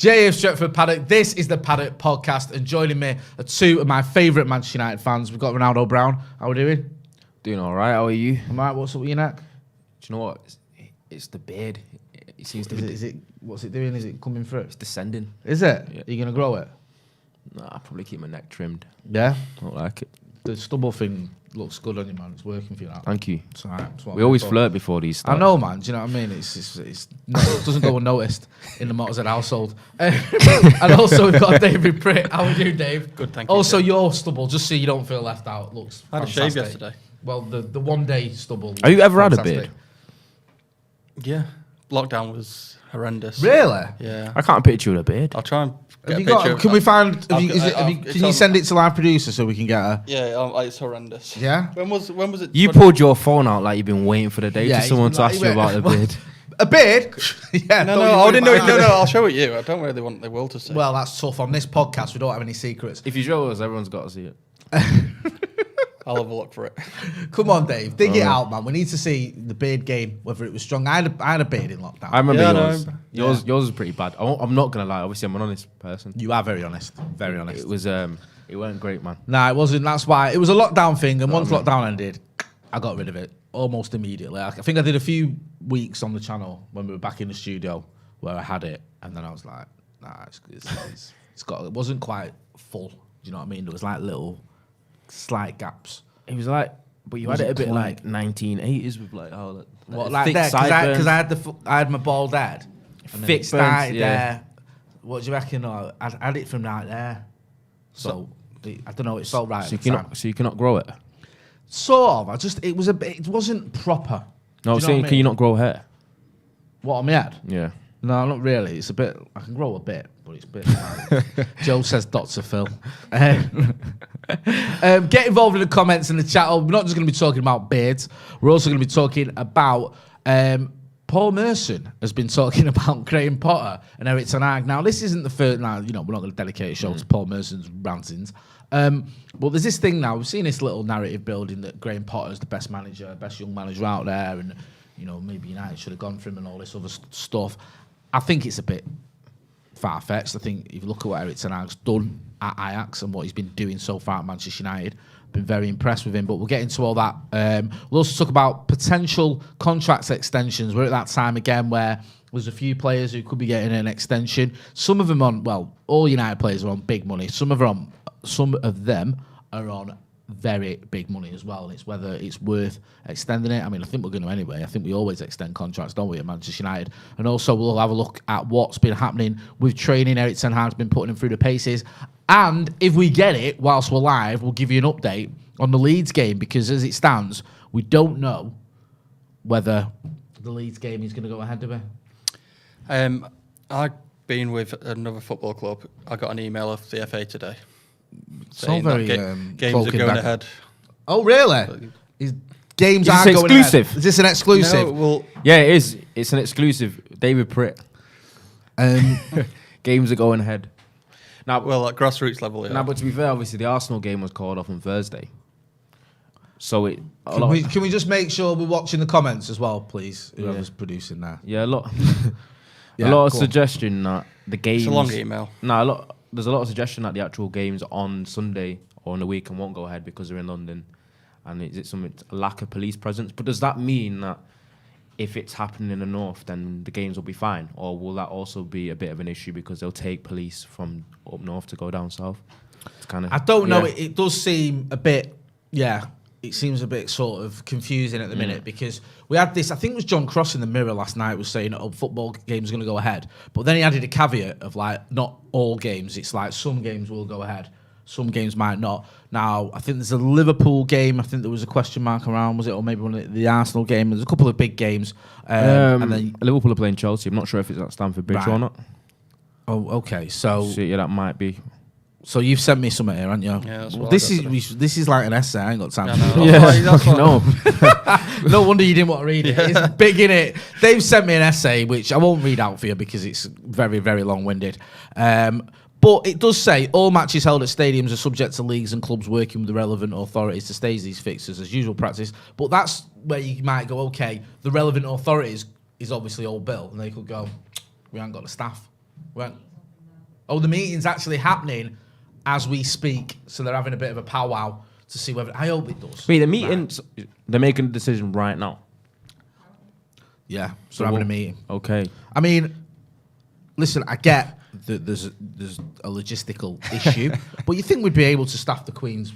JF Stretford Paddock. This is the Paddock podcast, and joining me are two of my favourite Manchester United fans. We've got Ronaldo Brown. How are we doing? Doing all right. How are you? I'm all right. What's up with your neck? Do you know what? It's the beard. It seems to be. Is it? What's it doing? Is it coming through? It's descending. Is it? Yeah. Are you gonna grow it? Nah, I'll probably keep my neck trimmed. Yeah. I don't like it. The stubble thing looks good on you, man. It's working for you now. Thank you. It's all right. It's what We always flirt before these start. I know, man. Do you know what I mean? It's no, it doesn't go unnoticed in the Motty household. And also we've got David Pritt. How are you, Dave? Good, thank you. Also, your stubble, just so you don't feel left out, looks I had fantastic. a shave yesterday. Well, the 1 day stubble. Have you ever had a fantastic. Yeah. Lockdown was horrendous. Really? Yeah. I can't picture you with a beard. I'll try and get Have a you picture. got? Can we find? Can it's you on- send it to live producer so we can get a? Yeah, it's horrendous. Yeah. When was it? You pulled your phone out like you've been waiting for the day Yeah, for someone he's to like- ask you about the beard. A beard? Yeah. No, don't you I worry didn't know. about No, that. I'll show it you. I don't really want the world to see. Well, that's tough. On this podcast, we don't have any secrets. If you show us, everyone's got to see it. I'll have a look for it. Come on, Dave, dig it out, man. We need to see the beard game, whether it was strong. I had a beard in lockdown. I remember Yeah, I yours. know. Yours was pretty bad. I'm not gonna lie. Obviously, I'm an honest person. You are very honest. Very honest. It was it weren't great, man. Nah, it wasn't. That's why it was a lockdown thing, and once lockdown ended, I got rid of it almost immediately. I think I did a few weeks on the channel when we were back in the studio where I had it, and then I was like, nah, it's got. It wasn't quite full. Do you know what I mean? There was like little slight gaps. It was like, but you Was had it it a bit clean? like 1980s with like What, like thick that? sideburns. Because I had my bald head. And then Thick it started burns, yeah. there. What do you reckon? I had it from right there. So I don't know. It felt right. So at you the time. cannot, so you cannot grow it. Sort of. It was a bit. It wasn't proper. No, I'm Do you know saying, what I can you mean? not grow hair? What on my head? Yeah. No, not really. It's a bit. I can grow a bit, but it's a bit. Joe says Dr. Phil. Get involved in the comments in the chat. We're not just going to be talking about beards. We're also going to be talking about. Paul Merson has been talking about Graham Potter and Erik ten Hag. Now, this isn't the first. Now, we're not going to dedicate a show to Paul Merson's rantings. But there's this thing now. We've seen this little narrative building that Graham Potter is the best manager, best young manager out there, and maybe United should have gone for him and all this other stuff. I think it's a bit far-fetched. I think if you look at what Erik ten Hag's done at Ajax and what he's been doing so far at Manchester United, been very impressed with him. But we'll get into all that. We'll also talk about potential contract extensions. We're at that time again where there's a few players who could be getting an extension. Some of them all United players are on big money. Some of them are on very big money as well. And it's whether it's worth extending it. I mean, I think we're going to anyway. I think we always extend contracts, don't we, at Manchester United? And also we'll have a look at what's been happening with training. Erik ten Hag's been putting him through the paces. And if we get it whilst we're live, we'll give you an update on the Leeds game, because as it stands, we don't know whether the Leeds game is going to go ahead, do we? I've been with another football club. I got an email off the FA today. So saying very that games cloak are and going dagger. ahead. Oh, really? Games Is are this going exclusive? ahead. Is this an exclusive? No, well, Yeah, it is. It's an exclusive. David Pritt. Games are going ahead. Now, well, at grassroots level, yeah. now, but to be fair, obviously the Arsenal game was called off on Thursday. So Can we just make sure we're watching the comments as well, please? Whoever's producing that. Yeah, a lot. Yeah, a lot of go on. suggestion that the games. It's a long email. No, there's a lot of suggestion that the actual games on Sunday or on the weekend won't go ahead because they're in London, and is it something a lack of police presence? But does that mean that if it's happening in the north, then the games will be fine, or will that also be a bit of an issue because they'll take police from up north to go down south? It's kind of. I don't know. It does seem a bit. Yeah, it seems a bit sort of confusing at the minute, because we had this. I think it was John Cross in the Mirror last night was saying, "Oh, football games are going to go ahead," but then he added a caveat of like, not all games. It's like some games will go ahead, some games might not. Now, I think there's a Liverpool game. I think there was a question mark around, was it, or maybe one of the Arsenal game. There's a couple of big games, and then Liverpool are playing Chelsea. I'm not sure if it's at Stamford Bridge Right. or not. oh, okay, so Yeah, that might be. So you've sent me something here, haven't you? Yeah, that's Well, what this I got is this is like an essay. I ain't got time. I to know. do That's why- No. No wonder you didn't want to read it. It's big, innit? They've sent me an essay, which I won't read out for you because it's very, very long-winded. But it does say all matches held at stadiums are subject to leagues and clubs working with the relevant authorities to stage these fixtures as usual practice. But that's where you might go, okay, the relevant authorities is obviously Old Bill, and they could go, we haven't got the staff. We Oh, the meeting's actually happening as we speak, so they're having a bit of a powwow to see whether. I hope it does. Wait, the meetings, they're making a decision right now. Yeah, so they're having a meeting. Okay. I mean, listen, I get that there's a logistical issue, but you think we'd be able to staff the Queen's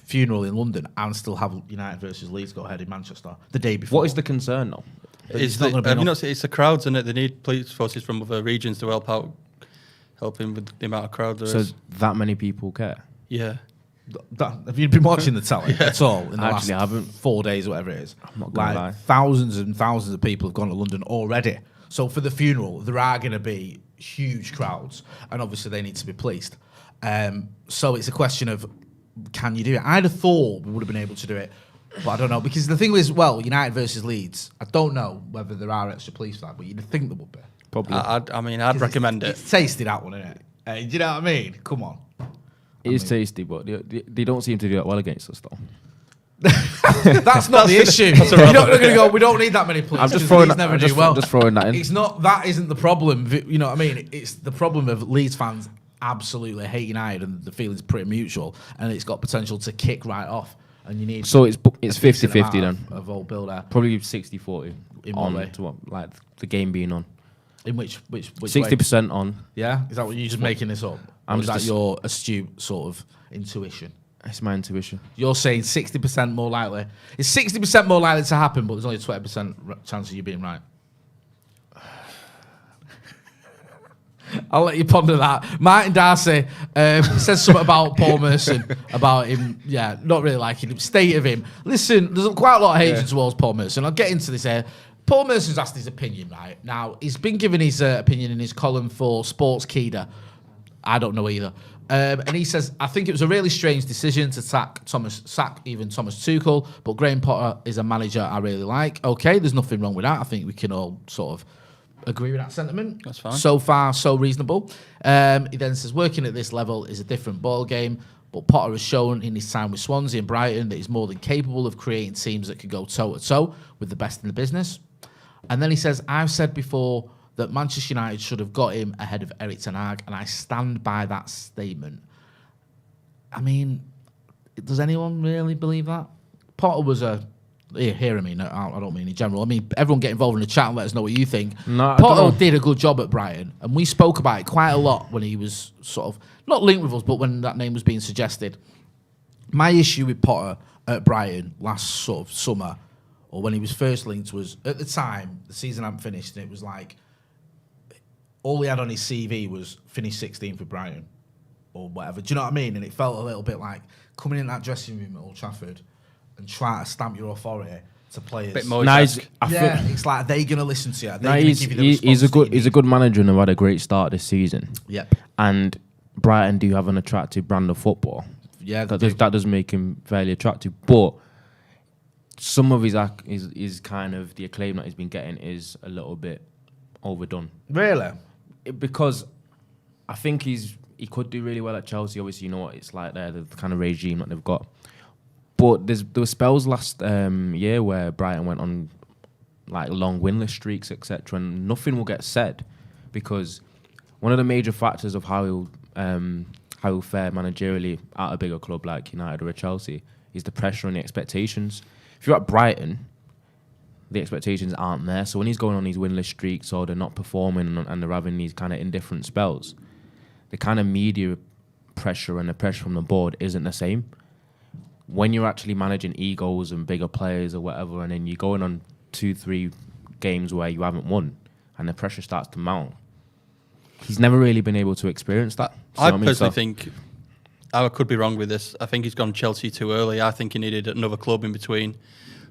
funeral in London and still have United versus Leeds go ahead in Manchester the day before? What is the concern, though? It's the crowds, and they need police forces from other regions to helping with the amount of crowd there is. So that many people care? Yeah. Have you been watching the telly at all in the Actually, last I haven't. 4 days or whatever it is? I'm not gonna lie. Thousands and thousands of people have gone to London already. So for the funeral, there are going to be huge crowds, and obviously they need to be policed. So it's a question of, can you do it? I'd have thought we would have been able to do it, but I don't know. Because the thing is, well, United versus Leeds, I don't know whether there are extra police for that, but you'd think there would be. Probably. I'd recommend it. It's tasty, that one, isn't it? Do you know what I mean? Come on. It is tasty, but they don't seem to do that well against us, though. That's not the issue. You're not going to go, we don't need that many police. I'm just throwing Leeds that, never do well. just throwing that in. It's not, that isn't the problem. You know what I mean? It's the problem of Leeds fans absolutely hate United, and the feeling's pretty mutual, and it's got potential to kick right off. And you need. So it's 50-50 then. Of old builder. Probably 60-40 In on what way? to what, like the game being on. In which 60% on. Yeah? Is that what you're just making this up? I'm Or is that just- your astute sort of intuition? It's my intuition. You're saying 60% more likely. It's 60% more likely to happen, but there's only a 20% chance of you being right. I'll let you ponder that. Martin Darcy says something about Paul Merson, about him, not really liking him. State of him. Listen, there's quite a lot of hatred towards Paul Merson. I'll get into this here. Paul Merson's asked his opinion, right? Now, he's been given his opinion in his column for Sports Keeda. I don't know either. And he says, I think it was a really strange decision to sack Thomas Tuchel, but Graham Potter is a manager I really like. Okay, there's nothing wrong with that. I think we can all sort of agree with that sentiment. That's fine. So far, so reasonable. He then says, working at this level is a different ball game, but Potter has shown in his time with Swansea and Brighton that he's more than capable of creating teams that could go toe-to-toe with the best in the business. And then he says, I've said before that Manchester United should have got him ahead of Erik ten Hag, and I stand by that statement. I mean, does anyone really believe that? Potter was Hear me, no, I don't mean in general. I mean, everyone get involved in the chat and let us know what you think. No, Potter did a good job at Brighton, and we spoke about it quite a lot when he was sort of, not linked with us, but when that name was being suggested. My issue with Potter at Brighton last sort of summer, or when he was first linked, was at the time, the season hadn't finished, and it was like, all he had on his CV was finish 16th with Brighton, or whatever. Do you know what I mean? And it felt a little bit like coming in that dressing room at Old Trafford and trying to stamp your authority to players. Bit more. It's like, are they going to listen to you? Are they going to give you the he's a response good manager and have had a great start this season. Yep. And Brighton do have an attractive brand of football. Yeah, that does make him fairly attractive. But some of his kind of the acclaim that he's been getting is a little bit overdone. Really? Because I think he could do really well at Chelsea. Obviously, you know what it's like there, the kind of regime that they've got. But there were spells last year where Brighton went on like long winless streaks, etc., and nothing will get said because one of the major factors of how he'll fare managerially at a bigger club like United or Chelsea is the pressure and the expectations. If you're at Brighton, the expectations aren't there. So when he's going on these winless streaks or they're not performing and they're having these kind of indifferent spells, the kind of media pressure and the pressure from the board isn't the same. When you're actually managing egos and bigger players or whatever, and then you're going on 2-3 games where you haven't won and the pressure starts to mount, he's never really been able to experience that. I personally think, I could be wrong with this, I think he's gone Chelsea too early. I think he needed another club in between.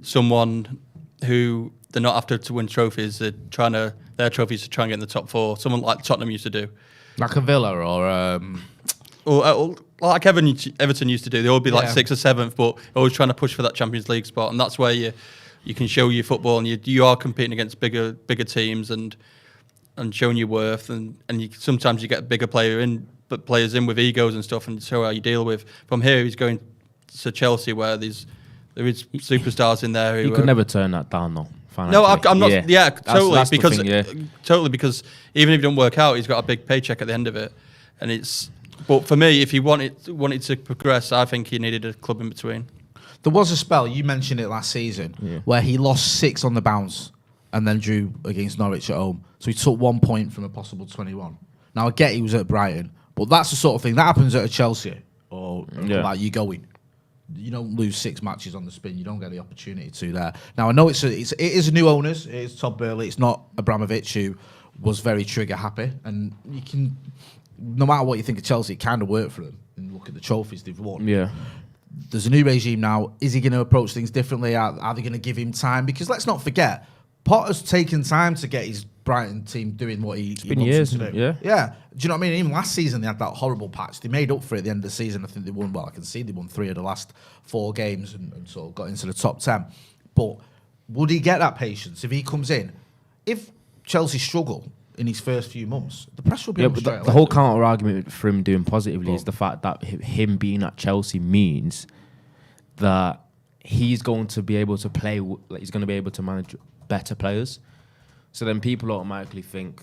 Someone who they're not after to win trophies, their trophies to try and get in the top four. Someone like Tottenham used to do. Like a Villa or like Everton used to do. They would be like 6th or 7th, but always trying to push for that Champions League spot. And that's where you can show your football and you are competing against bigger teams and showing your worth. And sometimes you get bigger players in with egos and stuff and show how you deal with. From here, he's going to Chelsea where there is superstars in there. He could never turn that down though. No, I'm not. Yeah, totally. That's because the thing, totally because even if it don't work out, he's got a big paycheck at the end of it. And but for me, if he wanted to progress, I think he needed a club in between. There was a spell, you mentioned it last season, where he lost 6 on the bounce and then drew against Norwich at home. So he took 1 point from a possible 21. Now, I get he was at Brighton, but that's the sort of thing that happens at a Chelsea or like you going. You don't lose 6 matches on the spin. You don't get the opportunity to there. Now, I know it is new owners. It is Todd Burley. It's not Abramovich, who was very trigger happy. And you can, no matter what you think of Chelsea, it kind of worked for them. And look at the trophies they've won. Yeah. There's a new regime now. Is he going to approach things differently? Are they going to give him time? Because let's not forget, Potter's taken time to get his Brighton team doing what he been wants years, them to do. Yeah. Do you know what I mean? Even last season, they had that horrible patch. They made up for it at the end of the season. I think they won, well, I can see they won 3 of the last 4 games and sort of got into the top 10. But would he get that patience if he comes in? If Chelsea struggle in his first few months, the pressure will be on him straight away. The whole counter argument for him doing positively is the fact that him being at Chelsea means that he's going to be able to play, he's going to be able to manage better players. So then people automatically think,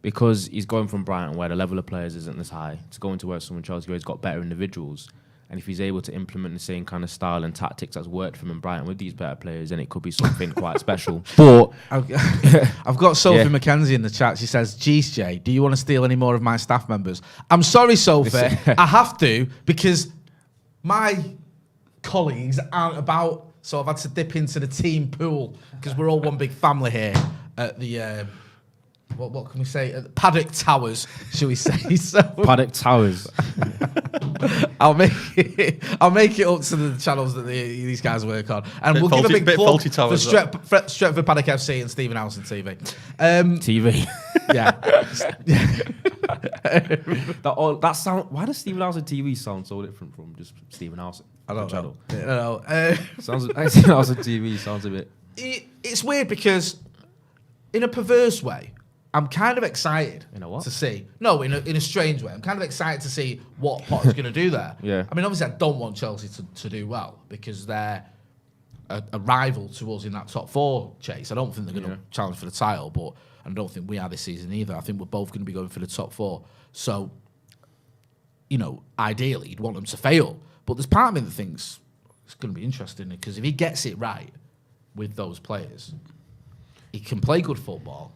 because he's going from Brighton, where the level of players isn't as high, to going to where someone Chelsea, where he's got better individuals, and if he's able to implement the same kind of style and tactics that's worked for him in Brighton with these better players, then it could be something quite special. But I've got Sophie McKenzie in the chat. She says, "Geez, Jay, do you want to steal any more of my staff members?" I'm sorry, Sophie. I have to, because my colleagues aren't about, so I've had to dip into the team pool because we're all one big family here at the what can we say, at the Paddock Towers, shall we say? So Paddock Towers. I'll make it up to the channels that these guys work on, and we'll give a big plug for Stretford Paddock FC and Stephen Howson TV. TV. Yeah. that sound. Why does Stephen Howson TV sound so different from just Stephen Howson? I don't know. Stephen Howson TV sounds a bit. It's weird because, in a perverse way, I'm kind of excited to see. No, in a strange way. I'm kind of excited to see what Potter's going to do there. Yeah. I mean, obviously, I don't want Chelsea to do well because they're a rival to us in that top 4 chase. I don't think they're going to challenge for the title, but I don't think we are this season either. I think we're both going to be going for the top 4. So, ideally, you'd want them to fail. But there's part of me that thinks it's going to be interesting because if he gets it right with those players, he can play good football.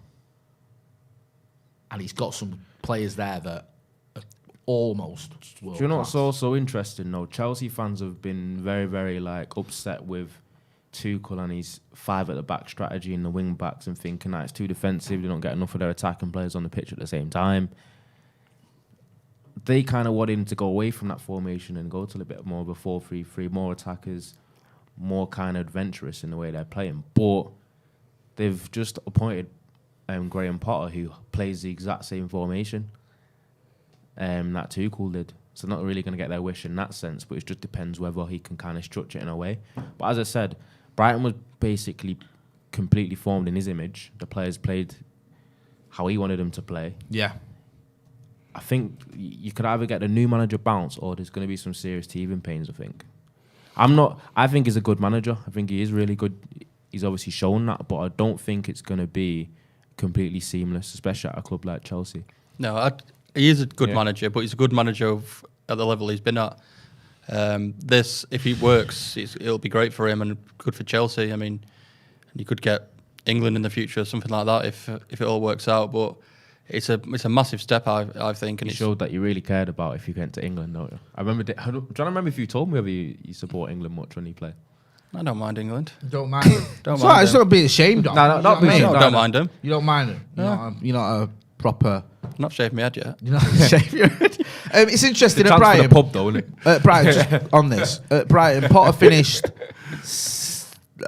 And he's got some players there that are almost world-class. Do you know what's also interesting, though? Chelsea fans have been very, very upset with Tuchel and his 5 at the back strategy and the wing backs, and thinking that it's too defensive. They don't get enough of their attacking players on the pitch at the same time. They kind of want him to go away from that formation and go to a bit more of a 4-3-3, more attackers, more kind of adventurous in the way they're playing. But they've just appointed Graham Potter, who plays the exact same formation that Tuchel did. So not really going to get their wish in that sense, but it just depends whether he can kind of structure it in a way. But as I said, Brighton was basically completely formed in his image. The players played how he wanted them to play. Yeah. I think you could either get a new manager bounce or there's going to be some serious teething pains, I think. I think he's a good manager. I think he is really good. He's obviously shown that, but I don't think it's going to be completely seamless, especially at a club like Chelsea. No, he is a good manager, but he's a good manager at the level he's been at. If he works, it'll be great for him and good for Chelsea. I mean, you could get England in the future or something like that if it all works out. But it's a massive step, I think. And it showed that you really cared about if you went to England, don't you? I remember. Do you remember if you told me whether you support England much when you play? I don't mind England. Don't mind them. It's not being ashamed of. No, not being ashamed. I don't mind them. You don't mind them. No. You're not a proper. I'm not shaved my head yet. You're not shaved your head. It's interesting at For Brighton. the pub, though, isn't it? Brighton, just on this. Brighton, Potter finished.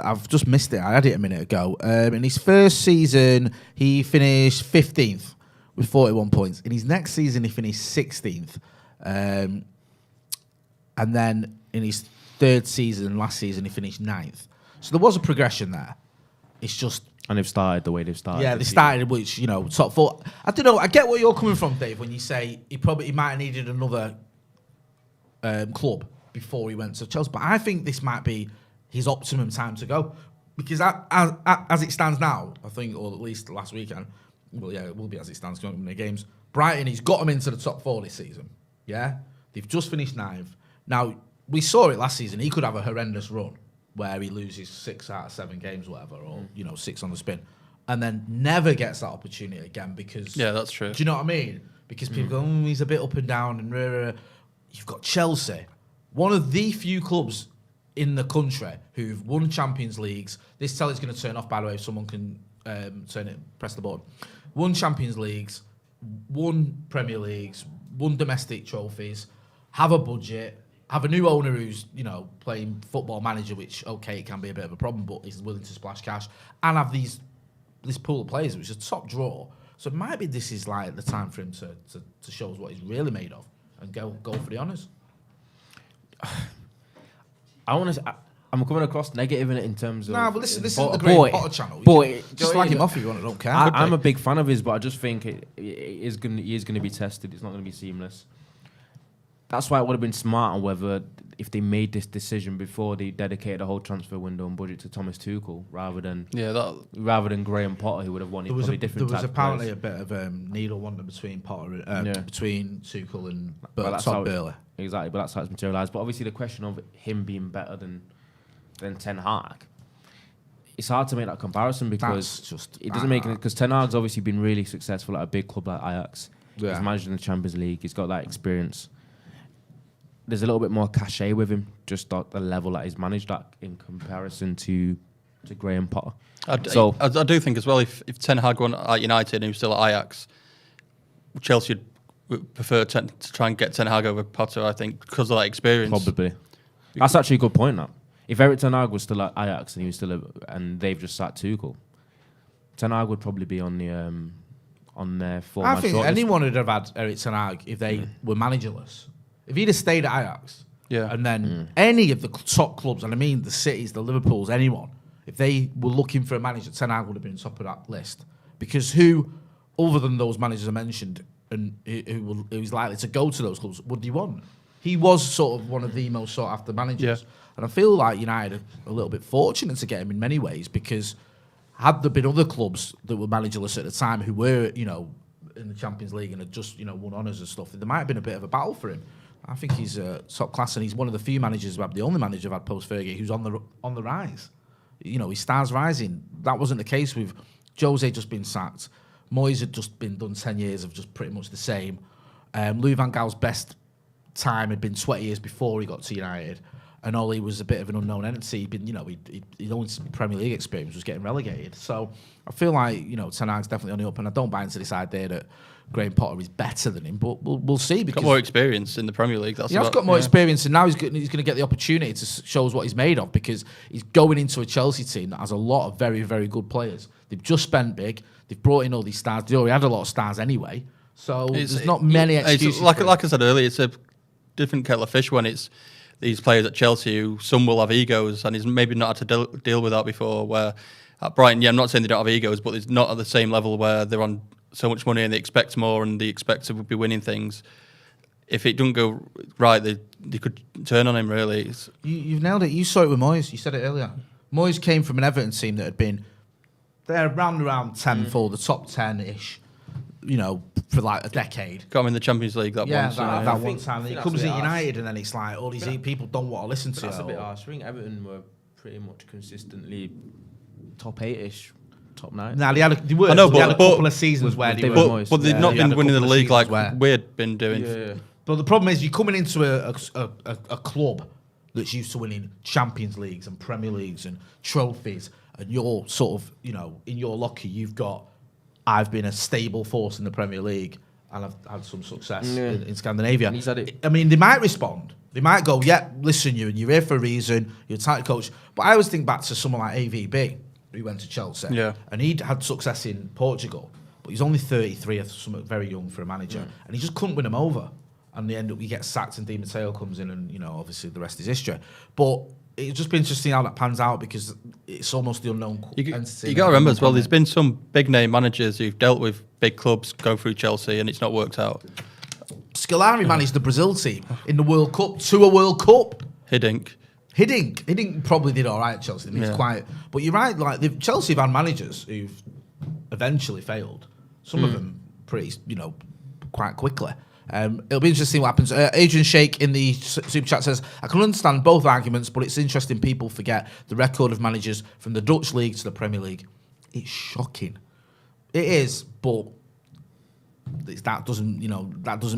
I've just missed it. I had it a minute ago. In his first season, he finished 15th with 41 points. In his next season, he finished 16th. And then in his third season, last season, he finished 9th. So there was a progression there. It's just... And they've started the way they've started. Yeah, they started, which, top 4. I don't know. I get where you're coming from, Dave, when you say he might have needed another club before he went to Chelsea. But I think this might be his optimum time to go. Because as it stands now, I think, or at least last weekend, well, yeah, it will be as it stands, going to games. Brighton, he's got them into the top 4 this season. Yeah? They've just finished 9th. Now, we saw it last season. He could have a horrendous run where he loses 6 out of 7 games, whatever, or, 6 on the spin, and then never gets that opportunity again because... Yeah, that's true. Do you know what I mean? Because people go, he's a bit up and down, and you've got Chelsea, one of the few clubs in the country who've won Champions Leagues. This telly's going to turn off, by the way, if someone can press the button. Won Champions Leagues, won Premier Leagues, won domestic trophies, have a budget, have a new owner who's, playing Football Manager, which, okay, it can be a bit of a problem, but he's willing to splash cash, and have this pool of players, which is a top draw. So maybe this is like the time for him to show us what he's really made of and go for the honours. I'm coming across negative in terms of... Nah, but listen, this isn't the Graham Potter channel. Just slag him off if you want, I don't care. I'm a big fan of his, but I just think he is going to be tested. It's not going to be seamless. That's why it would have been smart on whether if they made this decision before they dedicated the whole transfer window and budget to Thomas Tuchel rather than Graham Potter, who would have wanted probably different. There was apparently a bit of needle wanting between Potter, between Tuchel and Todd Burley. Exactly, but that's how it's materialised. But obviously, the question of him being better than Ten Hag, it's hard to make that comparison because it doesn't make it, because Ten Hag's obviously been really successful at a big club like Ajax. Yeah. He's managed in the Champions League. He's got that experience. There's a little bit more cachet with him, just at the level that he's managed at in comparison to Graham Potter. I do think as well, if Ten Hag won at United and he was still at Ajax, Chelsea would prefer to try and get Ten Hag over Potter, I think, because of that experience. Probably. That's actually a good point, that. If Erik Ten Hag was still at Ajax and he was and they've just sat Tuchel, Ten Hag would probably be on their four-man I think anyone would have had Erik Ten Hag if they were managerless. If he'd have stayed at Ajax, and then any of the top clubs, and I mean the Cities, the Liverpools, anyone, if they were looking for a manager, Ten Hag would have been top of that list. Because who, other than those managers I mentioned, and who was likely to go to those clubs, would he want? He was sort of one of the most sought-after managers. Yeah. And I feel like United are a little bit fortunate to get him in many ways, because had there been other clubs that were managerless at the time who were, in the Champions League and had just, won honours and stuff, there might have been a bit of a battle for him. I think he's top class, and he's one of the few managers, the only manager I've had post-Fergie, who's on the rise. His star's rising. That wasn't the case with Jose just been sacked. Moyes had just been done 10 years of just pretty much the same. Louis van Gaal's best time had been 20 years before he got to United, and Ollie was a bit of an unknown entity. He'd been, he'd only Premier League experience, was getting relegated. So I feel like, Ten Hag's definitely on the up, and I don't buy into this idea that Graham Potter is better than him, but we'll see. Because he's got more experience in the Premier League. He has got more experience, and now he's going to get the opportunity to show us what he's made of, because he's going into a Chelsea team that has a lot of very, very good players. They've just spent big. They've brought in all these stars. They already had a lot of stars anyway. So there's not many excuses. Like I said earlier, it's a different kettle of fish when it's these players at Chelsea who some will have egos, and he's maybe not had to deal with that before. Where at Brighton, I'm not saying they don't have egos, but it's not at the same level where they're on so much money and they expect more and they expect to be winning things. If it doesn't go right, they could turn on him, really. You've nailed it. You saw it with Moyes. You said it earlier. Moyes came from an Everton team that had been there around 10th or the top 10-ish, for like a decade. Got him in the Champions League that one time. That one time. He comes at United and then it's like all these people don't want to listen to. That's a bit harsh. I think Everton were pretty much consistently top 8-ish. Top 9. Nah, they had a couple of seasons where they were. But they've not been winning the league like we'd been doing. Yeah. But the problem is, you're coming into a club that's used to winning Champions Leagues and Premier Leagues and trophies, and you're sort of, in your locker, you've got, I've been a stable force in the Premier League and I've had some success in Scandinavia. And he's had it. I mean, they might respond. They might go, listen, you're here for a reason, you're a title coach. But I always think back to someone like AVB, who went to Chelsea, and he'd had success in Portugal, but he's only 33, something very young for a manager, and he just couldn't win them over. And he gets sacked, and Di Matteo comes in, and obviously the rest is history. But it's just been interesting how that pans out, because it's almost the unknown entity. You got to remember as well, there's been some big name managers who've dealt with big clubs go through Chelsea, and it's not worked out. Scolari managed the Brazil team in the World Cup to a World Cup. Hiddink probably did all right at Chelsea. He's quiet. But you're right, like Chelsea have had managers who've eventually failed. Some of them pretty, quite quickly. It'll be interesting to see what happens. Adrian Sheikh in the super chat says, I can understand both arguments, but it's interesting people forget the record of managers from the Dutch league to the Premier League. It's shocking. It is, but that doesn't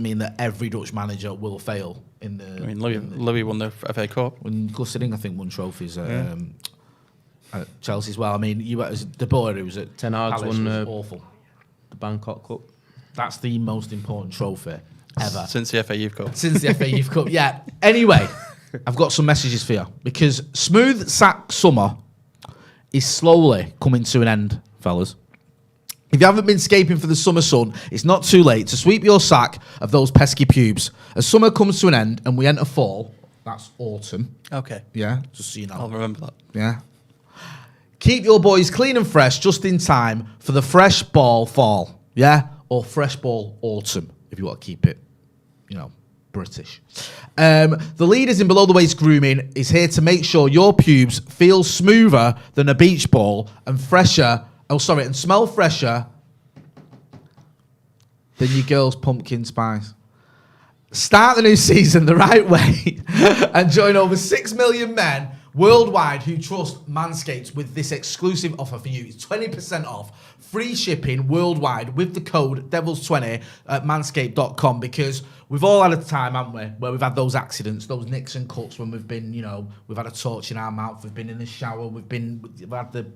mean that every Dutch manager will fail in the. I mean, Louis won the FA Cup. When Gus Hiddink, I think, won trophies at Chelsea as well. I mean, De Boer, who was at Ten Hag's Palace, won was awful. The Bangkok Cup. That's the most important trophy ever Since the FA Youth Cup. Since the FA Youth Cup, yeah. Anyway, I've got some messages for you because smooth sack summer is slowly coming to an end, fellas. If you haven't been scaping for the summer sun, it's not too late to sweep your sack of those pesky pubes. As summer comes to an end and we enter fall, that's autumn. Okay. Yeah, just so you know. I'll remember that. Yeah. Keep your boys clean and fresh just in time for the fresh ball fall. Yeah? Or fresh ball autumn, if you want to keep it, British. The leaders in below the waist grooming is here to make sure your pubes feel smoother than a beach ball and and smell fresher than your girl's pumpkin spice. Start the new season the right way and join over 6 million men worldwide who trust Manscaped with this exclusive offer for you. It's 20% off, free shipping worldwide with the code DEVILS20 at manscaped.com, because we've all had a time, haven't we, where we've had those accidents, those nicks and cuts when we've been, we've had a torch in our mouth, we've been in the shower, we've had the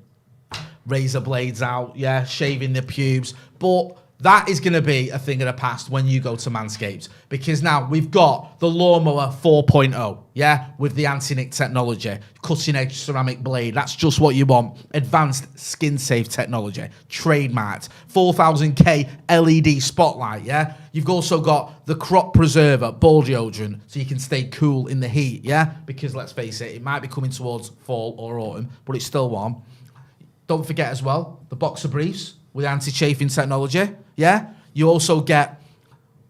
razor blades out, shaving the pubes. But that is going to be a thing of the past when you go to Manscaped, because now we've got the Lawnmower 4.0, with the anti-nick technology, cutting-edge ceramic blade. That's just what you want. Advanced skin-safe technology, trademarked, 4000K LED spotlight, You've also got the crop preserver ball deodorant, so you can stay cool in the heat, Because let's face it, it might be coming towards fall or autumn, but it's still warm. Don't forget as well, the boxer briefs with anti-chafing technology, You also get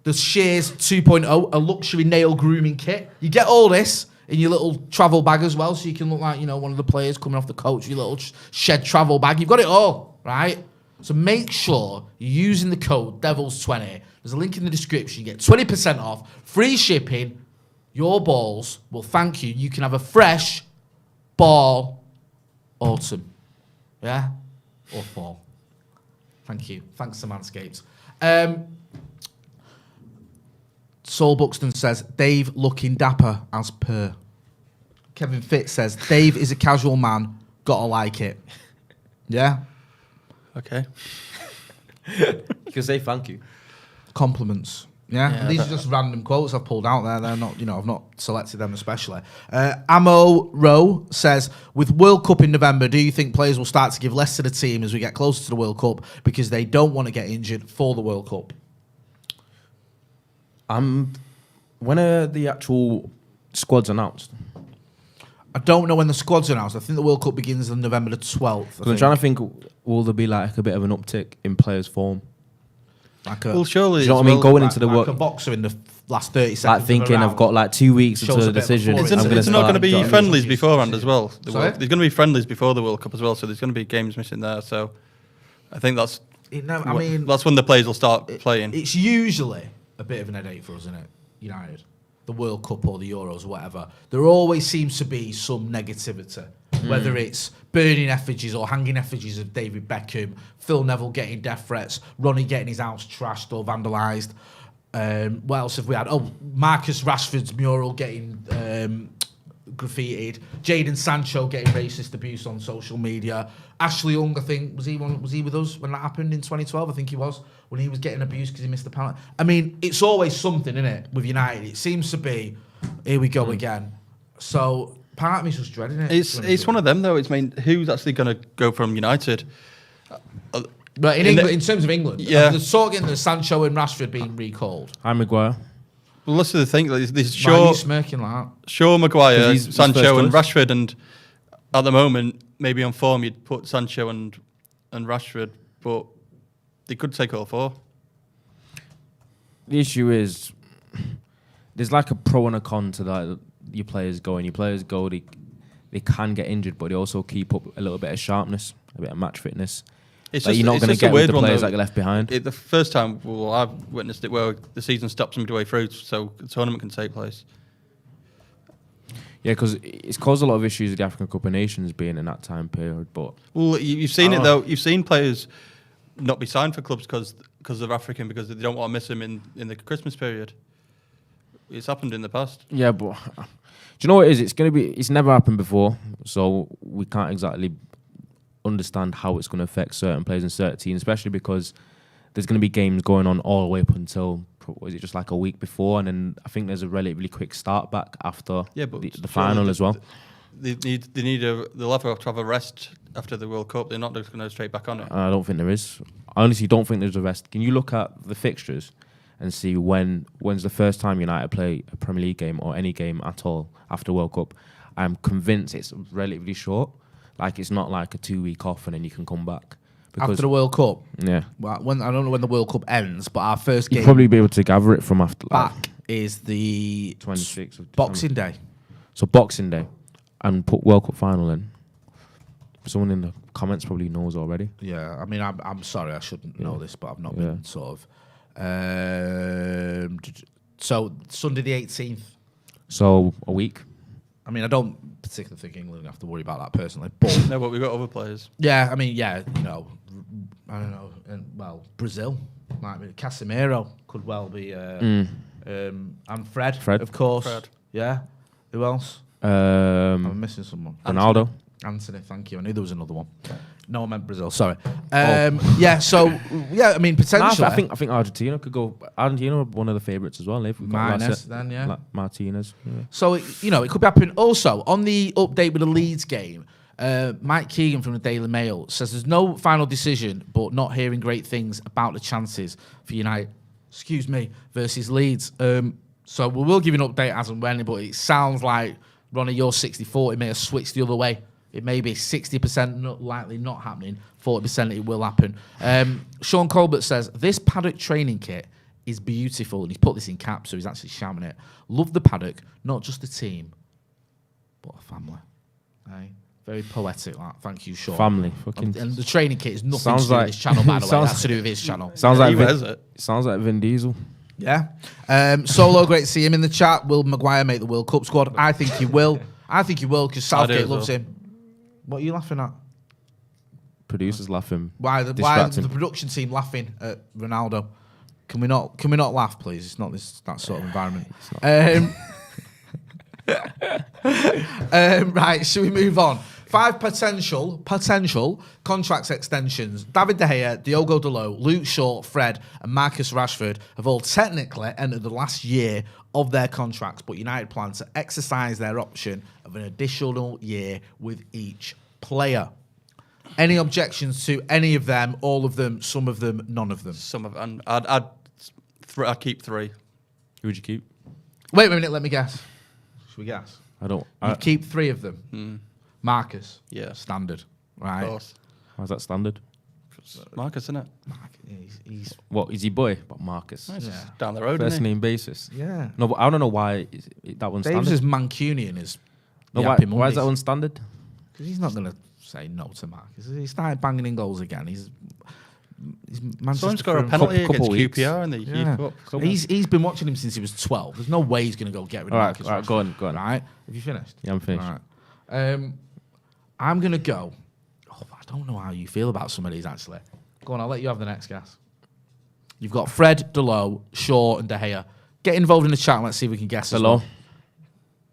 the Shears 2.0, a luxury nail grooming kit. You get all this in your little travel bag as well, so you can look like, one of the players coming off the coach, your little shed travel bag. You've got it all, right? So make sure you're using the code DEVILS20. There's a link in the description. You get 20% off, free shipping. Your balls will thank you. You can have a fresh ball autumn. Or fall. Thank you. Thanks to Manscaped. Saul Buxton says, Dave looking dapper as per. Kevin Fitz says, Dave is a casual man. Gotta like it. Yeah? Okay. You can say thank you. Compliments. Yeah, these are just random quotes I've pulled out there. They're not, I've not selected them especially. Amo Rowe says, with World Cup in November, do you think players will start to give less to the team as we get closer to the World Cup because they don't want to get injured for the World Cup? When are the actual squads announced? I don't know when the squad's announced. I think the World Cup begins on November the 12th. I'm trying to think, will there be like a bit of an uptick in players' form? Well, surely. Do you know what I mean? Going into the work, work, a boxer in the last 30 seconds. Like thinking, I've got like 2 weeks until the decision. It's not going to be friendlies beforehand as well. There's going to be friendlies before the World Cup as well, so there's going to be games missing there. So I think that's when the players will start playing. It's usually a bit of an headache for us, isn't it? United, the World Cup or the Euros or whatever. There always seems to be some negativity. Whether it's burning effigies or hanging effigies of David Beckham, Phil Neville getting death threats, Ronnie getting his house trashed or vandalised. What else have we had? Oh, Marcus Rashford's mural getting graffitied. Jadon Sancho getting racist abuse on social media. Ashley Young, I think, was he with us when that happened in 2012? I think he was, when he was getting abused because he missed the penalty. I mean, it's always something, isn't it, with United? It seems to be, here we go again. So part of me's just dreading it. It's one of them though. Who's actually going to go from United? But in England, in terms of England, there's talking the Sancho and Rashford being recalled. I'm Mcguire. Well, that's the thing. There's Shaw. Why are you smirking like that? Shaw, Mcguire, Sancho, and Rashford, and at the moment, maybe on form, you'd put Sancho and Rashford, but they could take all four. The issue is there's like a pro and a con to that. Your players go, they can get injured, but they also keep up a little bit of sharpness, a bit of match fitness. It's Like, you're not going to just a get with weird the one, players though. that get left behind. The first time, well, I've witnessed it where the season stops midway through, so the tournament can take place. Yeah, because it's caused a lot of issues with the African Cup of Nations being in that time period. But Well, you've seen it though. You've seen players not be signed for clubs because of African, because they don't want to miss them in the Christmas period. It's happened in the past. yeah, but do you know what it is? It's never happened before, so we can't exactly understand how it's going to affect certain players and certain teams, especially because there's going to be games going on all the way up until, was it just like a week before, and then I think there's a relatively quick start back after the final as well. They'll have to have a rest after the World Cup. They're not just going to go straight back on it. I don't think there is. I honestly don't think there's a rest. Can you look at the fixtures and see when's the first time United play a Premier League game or any game at all after World Cup? I'm convinced it's relatively short. Like, it's not like a 2 week off and then you can come back. After the World Cup? Yeah. Well, I don't know when the World Cup ends, but our first game You'll probably be able to gather it from after back is the 26th of Boxing Day. So Boxing Day, and put World Cup final in. Someone in the comments probably knows already. Yeah, I mean, I'm sorry, I shouldn't know this, but I've not been sort of. So Sunday the 18th. So a week. I mean, I don't particularly think England have to worry about that personally, but No, but we've got other players. yeah, I mean, yeah, you know, I don't know, well, Brazil might be. Casemiro could well be, and Fred, of course. Fred. Yeah. Who else? I'm missing someone. Ronaldo. Anthony, thank you. I knew there was another one. No, I meant Brazil. Sorry. Yeah. So yeah, I mean, potentially. I think Argentina could go. Argentina are one of the favourites as well. They've got Martinez, then yeah. Martinez. Yeah. So it could be happening. Also, on the update with the Leeds game, Mike Keegan from the Daily Mail says there's no final decision, but not hearing great things about the chances for United. Versus Leeds. So we will give you an update as and when, but it sounds like Ronnie, your 60-40 may have switched the other way. It may be 60% not likely not happening, 40% it will happen. Sean Colbert says, this Paddock training kit is beautiful. And he's put this in caps, so he's actually shouting it. Love the Paddock, not just a team, but a family. Hey? Very poetic, that. Thank you, Sean. Family. Fucking and the training kit is nothing to do with his channel, by the way. That's to do with his channel. Sounds like Sounds like Vin Diesel. Yeah. Solo, great to see him in the chat. Will Mcguire make the World Cup squad? I think he will. Because Southgate loves him. What are you laughing at? Producers laughing. Why the production team laughing at Ronaldo? Can we not laugh, please? It's not that sort of environment. Right, should we move on? 5 potential contracts extensions. David De Gea, Diogo Dalot, Luke Shaw, Fred, and Marcus Rashford have all technically entered the last year of their contracts, but United plan to exercise their option of an additional year with each player. Any objections to any of them? All of them? Some of them? None of them? Some of them. I'd keep 3. Who would you keep? Wait a minute, let me guess. Should we guess? You keep 3 of them. Marcus. Yeah. Standard. Right. Of course. How's that standard? Marcus, isn't it? He's What, is he boy? But Marcus. It's just down the road, First isn't he? name basis. yeah. No, but I don't know why that one's Dave's standard. as Mancunian as No, why is that one standard? Because he's not going to say no to Marcus. He started banging in goals again. He's Manchester. Someone scored a from- penalty couple against weeks. QPR in the Yeah. Youth Cup. He's been watching him since he was 12. There's no way he's going to go get rid of Marcus. All right, go on. Right? Have you finished? Yeah, I'm finished. All right. I'm going to go. Oh, I don't know how you feel about some of these, actually. Go on, I'll let you have the next guess. You've got Fred, Dalot, Shaw, and De Gea. Get involved in the chat and let's see if we can guess. Dalot.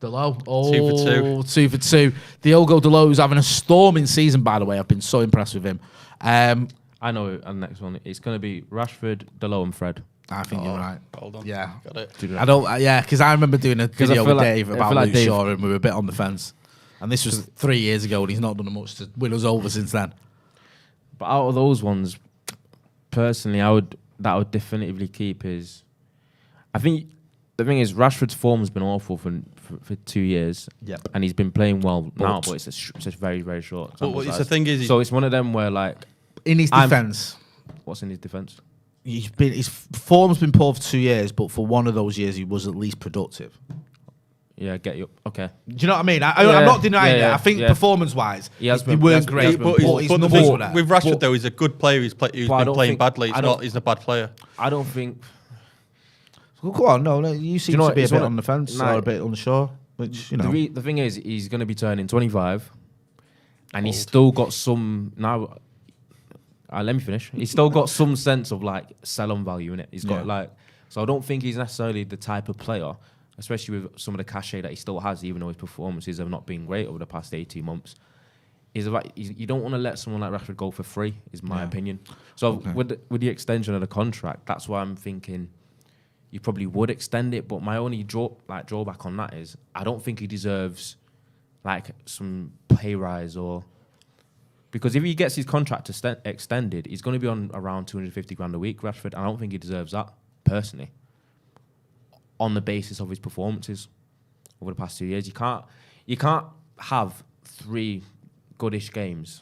Dalot. Oh, 2 for 2. 2 for 2. Diogo Dalot, who's having a storming season, by the way. I've been so impressed with him. I know, and the next one, it's going to be Rashford, Dalot, and Fred. I think you're right. Hold on. Yeah. Got it. I don't. Yeah, because I remember doing a video with Dave about Luke Dave, Shaw, and we were a bit on the fence. And this was 3 years ago, and he's not done much to win us over since then. But out of those ones, personally, I would definitively keep his. I think the thing is, Rashford's form has been awful for 2 years. Yep. And he's been playing well now, but it's a very, very short. Well, the thing is, so it's one of them where, like, in his defence, what's in his defence? His form's been poor for 2 years, but for one of those years, he was at least productive. Yeah, get you. Okay. Do you know what I mean? I'm not denying it. I think performance-wise, he has they been, weren't great. But his numbers were there. With Rashford, though, he's a good player. He's been playing badly. He's a bad player. I don't think... Well, go on, no, you seem to be a bit on the fence or a bit unsure, which, you know. The thing is, he's going to be turning 25, and he's still got some... Now, let me finish. He's still got some sense of, like, sell-on value in it. He's got, like... So I don't think he's necessarily the type of player, especially with some of the cachet that he still has, even though his performances have not been great over the past 18 months. You don't want to let someone like Rashford go for free, is my opinion. So with the extension of the contract, that's why I'm thinking... You probably would extend it, but my only drawback on that is I don't think he deserves like some pay rise because if he gets his contract extended, he's going to be on around 250 grand a week, Rashford. I don't think he deserves that personally. On the basis of his performances over the past 2 years, you can't have 3 goodish games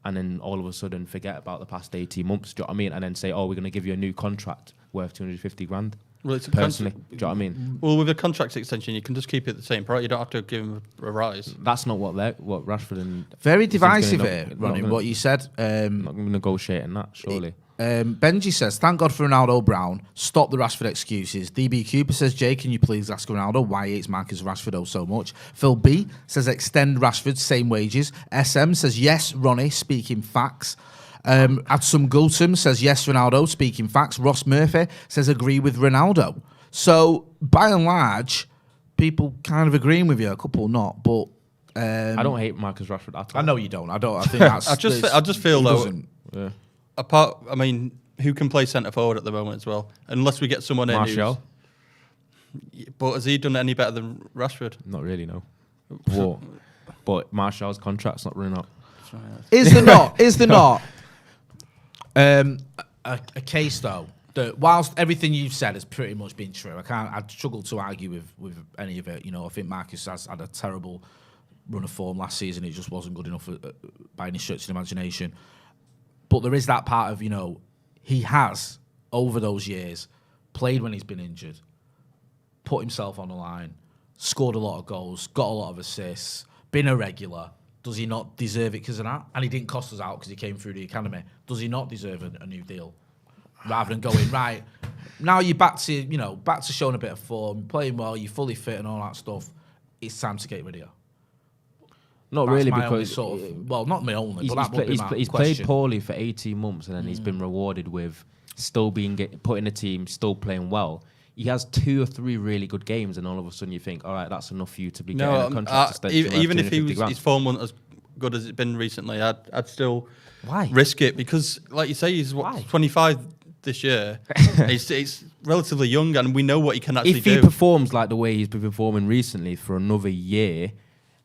and then all of a sudden forget about the past 18 months. Do you know what I mean? And then say, oh, we're going to give you a new contract worth 250 grand. Well, it's personally, do you know what I mean? Well, with a contract extension, you can just keep it the same price. You don't have to give him a rise. That's not what Rashford and... Very divisive here, Ronnie, what you said. I'm not going to negotiate in that, surely. Benji says, thank God for Ronaldo Brown. Stop the Rashford excuses. DB Cooper says, Jay, can you please ask Ronaldo why he hates Marcus Rashford so much? Phil B says, extend Rashford, same wages. SM says, yes, Ronnie, speaking facts. Adsum Gultum says, yes, Ronaldo, speaking facts. Ross Murphy says, agree with Ronaldo. So, by and large, people kind of agreeing with you, a couple not, but... I don't hate Marcus Rashford at all. I know you don't. I think that's... I just feel, though... Apart, I mean, who can play centre forward at the moment as well? Unless we get someone in Martial. But has he done any better than Rashford? Not really, no. But Martial's contract's not running up. Is there not? Is there not a case though that whilst everything you've said has pretty much been true, I'd struggle to argue with any of it. You know, I think Marcus has had a terrible run of form last season. It just wasn't good enough by any stretch of the imagination. But there is that part of, you know, he has, over those years, played when he's been injured, put himself on the line, scored a lot of goals, got a lot of assists, been a regular. Does he not deserve it because of that? And he didn't cost us out because he came through the academy. Does he not deserve a new deal? Rather than going, right, now you're back to showing a bit of form, playing well, you're fully fit and all that stuff. It's time to get rid of you. Not That's really, because not my only, but that would be my question. He's played poorly for 18 months and then he's been rewarded with still being put in a team, still playing well. He has 2 or 3 really good games, and all of a sudden you think, all right, that's enough for you to be getting a contract. Even if his form wasn't as good as it's been recently, I'd still risk it because, like you say, he's 25 this year. It's relatively young, and we know what he can actually do. If he performs like the way he's been performing recently for another year,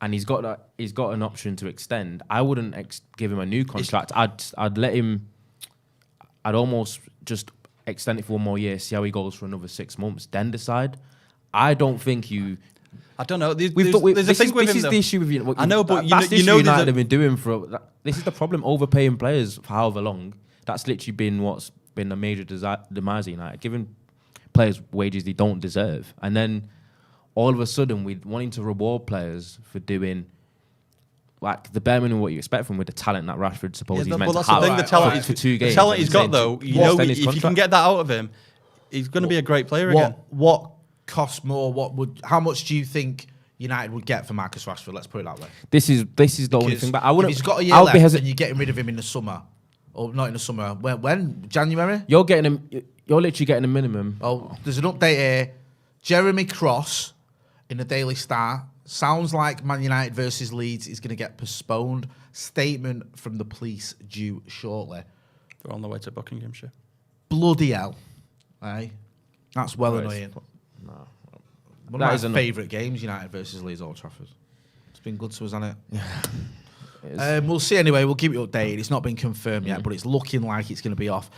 and he's got an option to extend, I wouldn't give him a new contract. I'd let him. I'd almost just extend it for 1 more year, see how he goes for another 6 months, then decide. I don't think you. I don't know. There's a thing with him. This is the issue with you. I know, but that's the issue United have been doing for. This is the problem: overpaying players for however long. That's literally been what's been a major demise of United, giving players wages they don't deserve, and then all of a sudden we're wanting to reward players for doing like the bare minimum what you expect from with the talent that Rashford supposedly meant to have. The talent for 2 games. The talent he's got though, if you can get that out of him, he's going to be a great player again. What costs more? How much do you think United would get for Marcus Rashford? Let's put it that way. This is the only thing. But I wouldn't. If he's got a year left, and you're getting rid of him in the summer, or not in the summer. When January? You're getting him. You're literally getting a minimum. Oh, there's an update here. Jeremy Cross in the Daily Star. Sounds like Man United versus Leeds is going to get postponed. Statement from the police due shortly. They're on the way to Buckinghamshire. Bloody hell. Aye. That's annoying. No. One of my favourite games, United versus Leeds Old Trafford. It's been good to us, hasn't it? We'll see anyway. We'll keep you updated. It's not been confirmed yet, but it's looking like it's going to be off.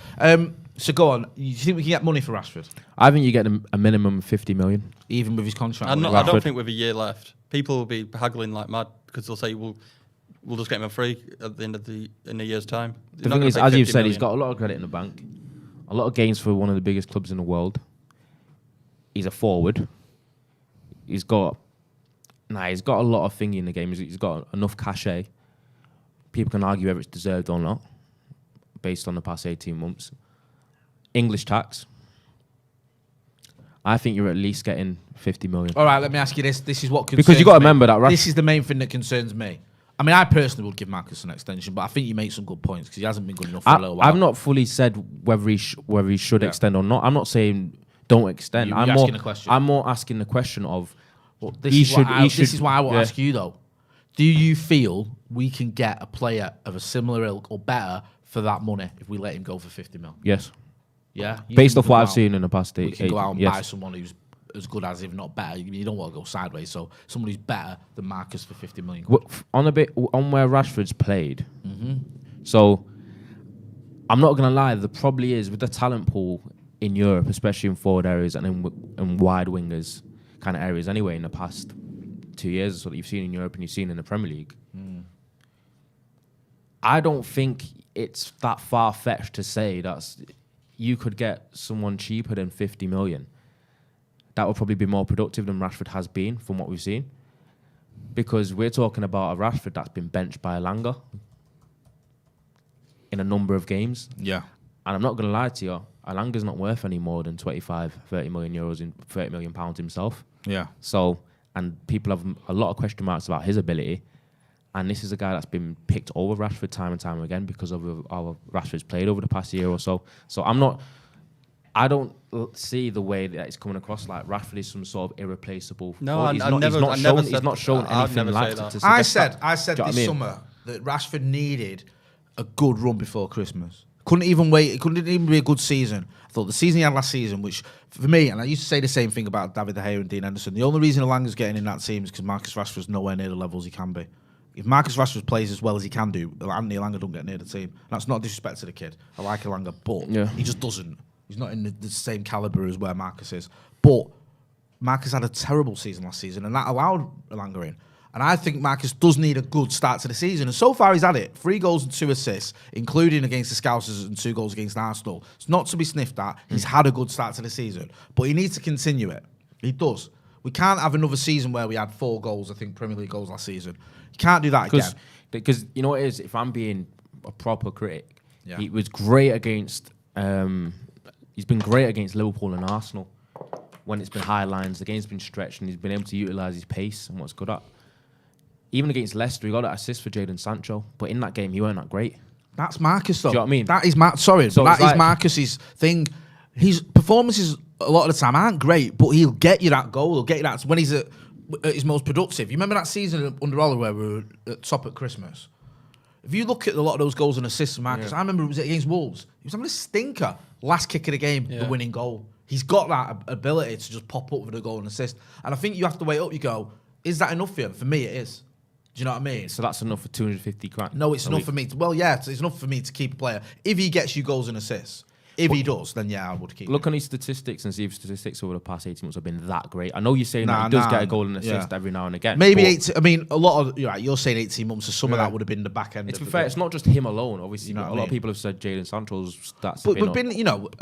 So go on. You think we can get money for Rashford? I think you get a minimum of 50 million. Even with his contract? I don't think with a year left. People will be haggling like mad because they'll say, we'll just get him a free at the end of in a year's time. The thing is, as you've said, he's got a lot of credit in the bank. A lot of gains for one of the biggest clubs in the world. He's a forward. He's got Nah, he's got a lot of thingy in the game. He's got enough cachet. People can argue whether it's deserved or not, based on the past 18 months. English tax. I think you're at least getting 50 million. All right, let me ask you this. This is what concerns because you got to me. remember that. This is the main thing that concerns me. I mean, I personally would give Marcus an extension, but I think you make some good points because he hasn't been good enough for a little while. I've not fully said whether he should extend or not. I'm not saying don't extend. I'm more asking the question of this is why I will ask you though. Do you feel we can get a player of a similar ilk or better for that money if we let him go for 50 mil? Yes. Yeah. Based off what I've seen in the past 8 we can go out and buy someone who's as good as, if not better. You don't want to go sideways. So someone who's better than Marcus for 50 million. On where Rashford's played. Mm-hmm. So I'm not gonna lie. There probably is with the talent pool in Europe, especially in forward areas and in wide wingers kind of areas. Anyway, in the past 2 years, so that you've seen in Europe and you've seen in the Premier League. I don't think it's that far fetched to say that you could get someone cheaper than 50 million. That would probably be more productive than Rashford has been from what we've seen. Because we're talking about a Rashford that's been benched by Elanga in a number of games. Yeah. And I'm not going to lie to you, Elanga's not worth any more than 25, 30 million euros and 30 million pounds himself. Yeah. So, and people have a lot of question marks about his ability. And this is a guy that's been picked over Rashford time and time again because of how Rashford's played over the past year or so. So I don't see the way that it's coming across like Rashford is some sort of irreplaceable. No, he's not shown anything like that. I said this summer that Rashford needed a good run before Christmas. Couldn't even wait. It couldn't even be a good season. I thought the season he had last season, which for me, and I used to say the same thing about David De Gea and Dean Henderson, the only reason Elanga's getting in that team is because Marcus Rashford's nowhere near the levels he can be. If Marcus Rashford plays as well as he can do, Anthony Elanga don't get near the team. That's not disrespect to the kid. I like Elanga, but he just doesn't. He's not in the same calibre as where Marcus is. But Marcus had a terrible season last season, and that allowed Elanga in. And I think Marcus does need a good start to the season. And so far, he's had it. 3 goals and 2 assists, including against the Scousers and 2 goals against Arsenal. It's not to be sniffed at. He's had a good start to the season. But he needs to continue it. He does. We can't have another season where we had 4 goals, I think, Premier League goals last season. You can't do that again. Because you know what it is? If I'm being a proper critic, he was great against... he's been great against Liverpool and Arsenal when it's been high lines. The game's been stretched and he's been able to utilise his pace and what's good at. Even against Leicester, he got an assist for Jadon Sancho, but in that game, he weren't that great. That's Marcus, though. Do you know what I mean? That is that is Marcus's thing. His performances a lot of the time aren't great, but he'll get you that goal. He'll get you that when he's at his most productive. You remember that season under Ola where we were at top at Christmas? If you look at a lot of those goals and assists from Marcus, I remember it was against Wolves. He was having a stinker. Last kick of the game, the winning goal. He's got that ability to just pop up with a goal and assist. And I think you have to weigh up. You go, is that enough for him? For me, it is. Do you know what I mean? So that's enough for 250 grand? No, it's enough for me. It's enough for me to keep a player. If he gets you goals and assists, if he does, then I would keep him. Look on his statistics and see if statistics over the past 18 months have been that great. I know you're saying that he does get a goal and assist every now and again. Maybe 18. I mean, a lot of you're saying 18 months, so some of that would have been the back end. To be fair, it's not just him alone. Obviously, a lot of people have said Jadon Sancho's stats. But we've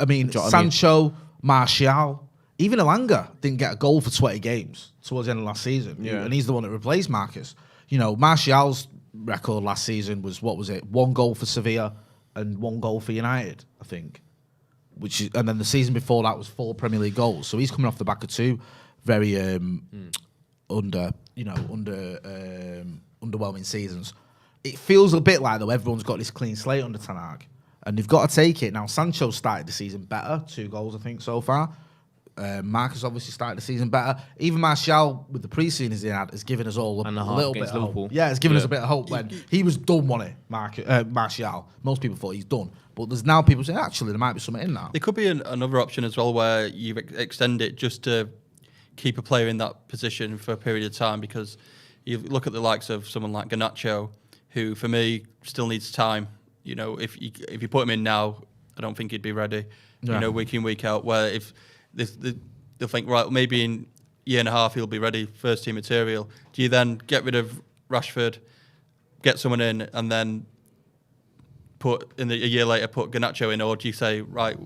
been, Sancho, Martial, even Elanga didn't get a goal for 20 games towards the end of last season. And he's the one that replaced Marcus. Martial's record last season was, 1 goal for Sevilla and 1 goal for United, I think. And then the season before that was 4 Premier League goals. So he's coming off the back of 2 very underwhelming seasons. It feels a bit like, though, everyone's got this clean slate under Ten Hag. And they've got to take it. Now, Sancho started the season better, 2 goals, I think, so far. Marcus obviously started the season better. Even Martial, with the pre-season he had, has given us all a little bit of hope. Yeah, it's given us a bit of hope when he was done, wasn't it, Martial? Most people thought he's done. But there's now people saying, actually, there might be something in that. There could be another option as well where you extend it just to keep a player in that position for a period of time, because you look at the likes of someone like Garnacho, who, for me, still needs time. If you put him in now, I don't think he'd be ready, week in, week out, where if... They'll think, right, maybe in a year and a half he'll be ready, first team material. Do you then get rid of Rashford, get someone in, and then a year later put Garnacho in, or do you say, right,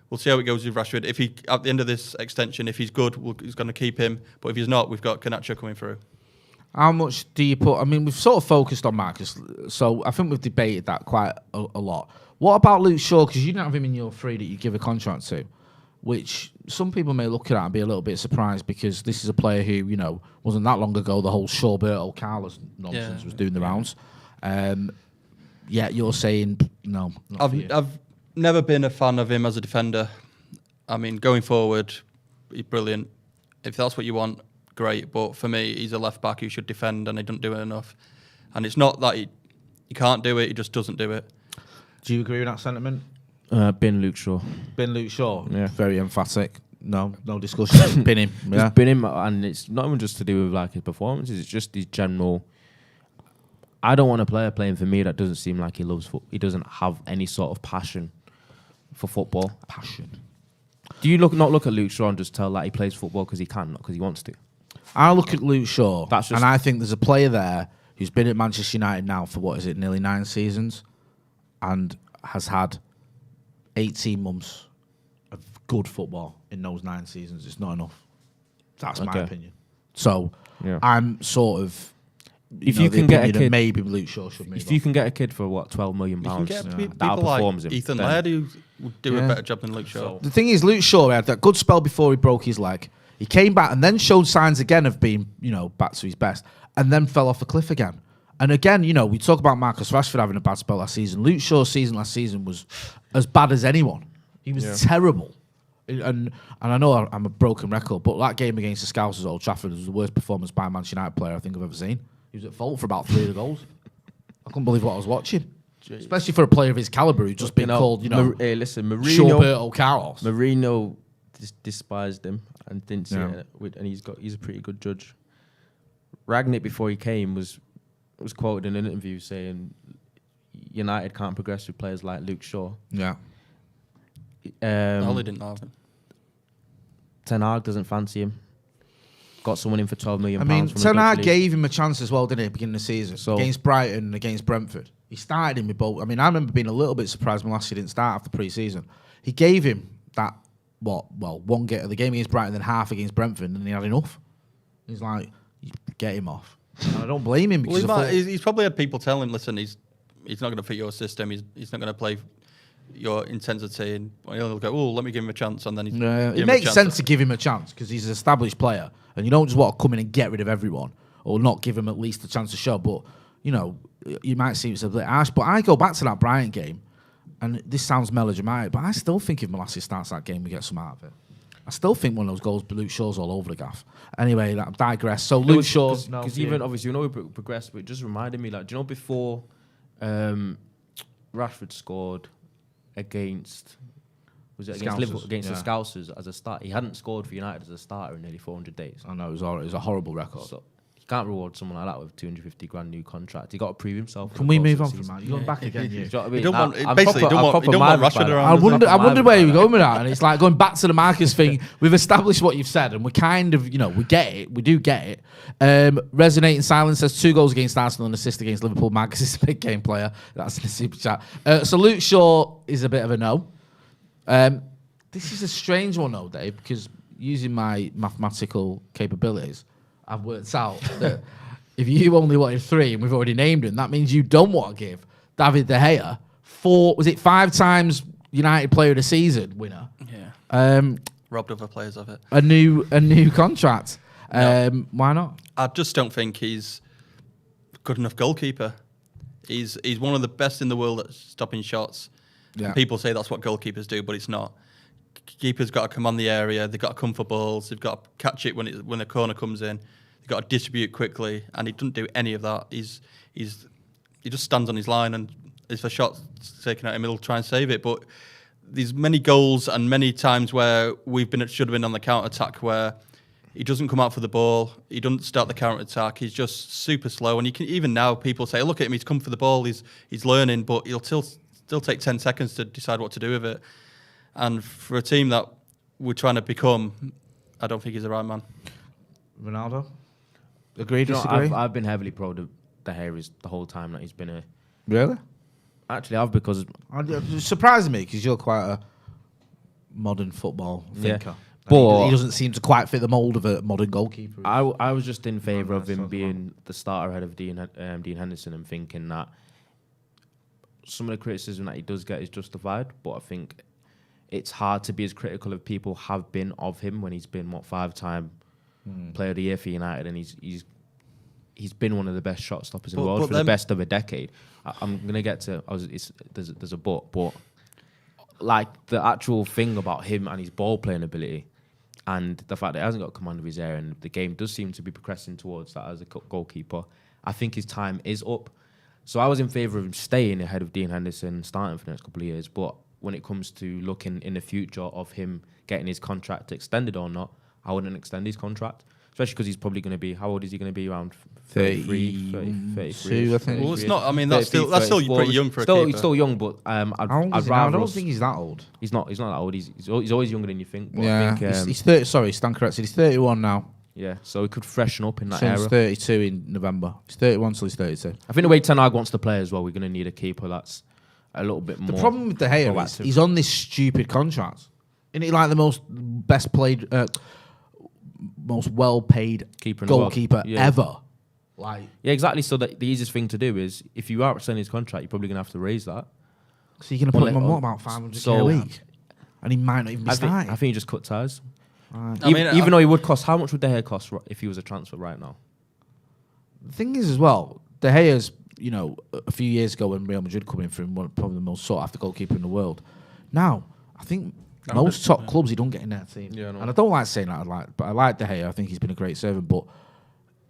we'll see how it goes with Rashford. If he, at the end of this extension, if he's good, he's going to keep him. But if he's not, we've got Garnacho coming through. How much do you put? I mean, we've sort of focused on Marcus, so I think we've debated that quite a lot. What about Luke Shaw? Because you don't have him in your three that you give a contract to, which some people may look at and be a little bit surprised because this is a player who, wasn't that long ago the whole Shawberto Carlos nonsense was doing the rounds. Yet you're saying no. I've never been a fan of him as a defender. I mean, going forward, he's brilliant. If that's what you want, great. But for me, he's a left back who should defend, and he doesn't do it enough. And it's not that he can't do it; he just doesn't do it. Do you agree with that sentiment? Bin Luke Shaw. Bin Luke Shaw. Yeah. Very emphatic. No discussion. Bin him. Yeah. It's been him, and it's not even just to do with like his performances. It's just his general. I don't want a player playing for me that doesn't seem like he loves football. He doesn't have any sort of passion for football. Passion. Do you not look at Luke Shaw and just tell that he plays football because he can, not because he wants to? I look at Luke Shaw, and I think there's a player there who's been at Manchester United now for nearly 9 seasons, and has had 18 months of good football in those 9 seasons. It's not enough. That's my opinion. So I'm sort of. If you can get a kid, maybe Luke Shaw should move. If you can get a kid for £12 million, that performs like Ethan Laird who would do a better job than Luke Shaw. The thing is, Luke Shaw had that good spell before he broke his leg. He came back and then showed signs again of being, back to his best, and then fell off a cliff again. And again, we talk about Marcus Rashford having a bad spell last season. Luke Shaw's season last season was as bad as anyone. He was terrible. And I know I'm a broken record, but that game against the Scousers at Old Trafford was the worst performance by a Manchester United player I think I've ever seen. He was at fault for about 3 of the goals. I couldn't believe what I was watching. Especially for a player of his calibre who's just been called, hey, listen, Shawberto Carlos. Mourinho despised him and didn't see it. And he's a pretty good judge. Ragnick, before he came, was quoted in an interview saying United can't progress with players like Luke Shaw. Yeah. Holly didn't have him. Ten Hag doesn't fancy him. Got someone in for £12 million. I mean, Ten Hag gave him a chance as well, didn't he, at the beginning of the season? Against Brighton and against Brentford. He started him with both. I mean, I remember being a little bit surprised when last year didn't start after pre-season. He gave him that, one get of the game against Brighton, then half against Brentford, and he had enough. He's like, get him off. And I don't blame him. Because he's probably had people tell him, listen, he's not going to fit your system. He's not going to play your intensity, and he'll go, oh, let me give him a chance, and then it makes sense to give him a chance because he's an established player, and you don't just want to come in and get rid of everyone or not give him at least a chance to show. But you might seem it's a bit harsh, but I go back to that Brighton game, and this sounds melodramatic, but I still think if Molasses starts that game, we get some out of it. I still think one of those goals, Luke Shaw's all over the gaff. Anyway, that digress. So Luke Shaw's because even obviously we progressed, but it just reminded me do you know before Rashford scored against Liverpool against the Scousers as a start. He hadn't scored for United as a starter in nearly 400 days. I know, it was a horrible record. So you can't reward someone like that with $250,000 new contract. He got to prove himself. Can we move on from that? You're going back again, you. You don't want Rashford around. I wonder where you're going with that. And it's like going back to the Marcus thing. We've established what you've said, and we kind of, we get it. We do get it. Resonating Silence says 2 goals against Arsenal and assist against Liverpool. Marcus is a big game player. That's in the super chat. So Luke Shaw is a bit of a no. This is a strange one, though, Dave, because using my mathematical capabilities, I've worked out that if you only wanted 3 and we've already named him, that means you don't want to give David De Gea 5 times United Player of the Season winner? Yeah. Robbed other players of it. A new contract. No. Why not? I just don't think he's good enough goalkeeper. He's one of the best in the world at stopping shots. Yeah. People say that's what goalkeepers do, but it's not. Keepers got to command the area. They've got to come for balls. They've got to catch it when a corner comes in. They've got to distribute quickly, and he doesn't do any of that. He just stands on his line, and if a shot's taken out him, he'll try and save it. But there's many goals and many times where should have been on the counter attack where he doesn't come out for the ball. He doesn't start the counter attack. He's just super slow, and you can even now people say, "Look at him. He's come for the ball. He's learning," but he'll still take 10 seconds to decide what to do with it. And for a team that we're trying to become, I don't think he's the right man. Ronaldo? Agree, disagree? I've been heavily pro of De Gea the whole time that he's been here. Really? Actually, because... It surprises me because you're quite a modern football thinker. Yeah, But he doesn't seem to quite fit the mould of a modern goalkeeper. I was just in favour of him being the starter ahead of Dean Henderson and thinking that some of the criticism that he does get is justified, but I think it's hard to be as critical as people have been of him when he's been, 5-time player of the year for United, and he's been one of the best shot stoppers in the world for the best of a decade. I'm going to get to... there's a but like the actual thing about him and his ball-playing ability and the fact that he hasn't got command of his area and the game does seem to be progressing towards that as a goalkeeper, I think his time is up. So I was in favour of him staying ahead of Dean Henderson, starting for the next couple of years. But when it comes to looking in the future of him getting his contract extended or not, I wouldn't extend his contract. Especially because he's probably going to be, how old is he going to be? Around 33, 33, I think. Well, it's not. I mean, that's still pretty young for a keeper. He's still young, but I'd rather. I don't think he's that old. He's not that old. He's always younger than you think. But Yeah, I think, he's 30. Sorry, stand corrected. He's 31 now. yeah, so he could freshen up in that Turns era. 32 in November. He's 31 till he's 32. I think the way Ten Hag wants to play as well, we're going to need a keeper that's a little bit more. The problem with De Gea is proactive. he's on this stupid contract. Isn't he like the most well-paid Keeper in the world. goalkeeper Yeah. ever? Like, Yeah, exactly. So the easiest thing to do is, if you are extending his contract, you're probably going to have to raise that. so you're going to put Well, him on it- what, about 500k so- a week? And he might not even be I think starting. you just cut ties. I mean, Even though he would cost, how much would De Gea cost if he was a transfer right now? The thing is as well, De Gea's, a few years ago when Real Madrid come in for him, probably the most sought-after goalkeeper in the world. Now, I think most top clubs, he don't get in their team. Yeah, I know. And I don't like saying that, but I like De Gea. I think he's been a great servant, but